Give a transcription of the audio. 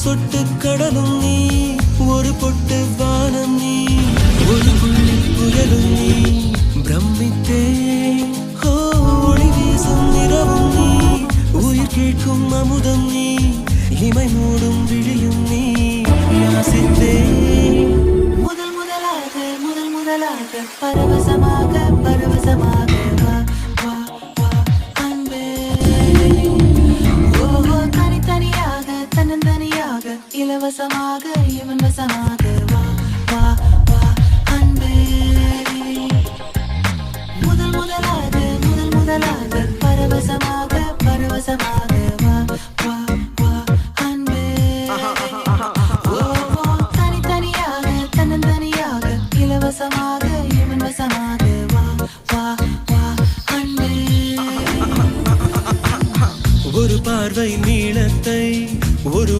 சொட்டு கடலும் நீ, ஒரு பொட்டு வானம் நீ, ஒரு புள்ளி புயலும் நீ. பிரமித்தேன் ஒளி வீசும் நிறவும் நீ, உயிர் கேட்கும் அமுதம் நீ, இமை மூடும் விழியும் நீ. யாசித்தேன் முதல் முதலாக முதல் முதலாக பரவசமாக பரவசமாக வா வா வா அன்பே. ஓஹோ தனித்தனியாக தன்னந்தனியாக இலவசமாக இவன் வசமாக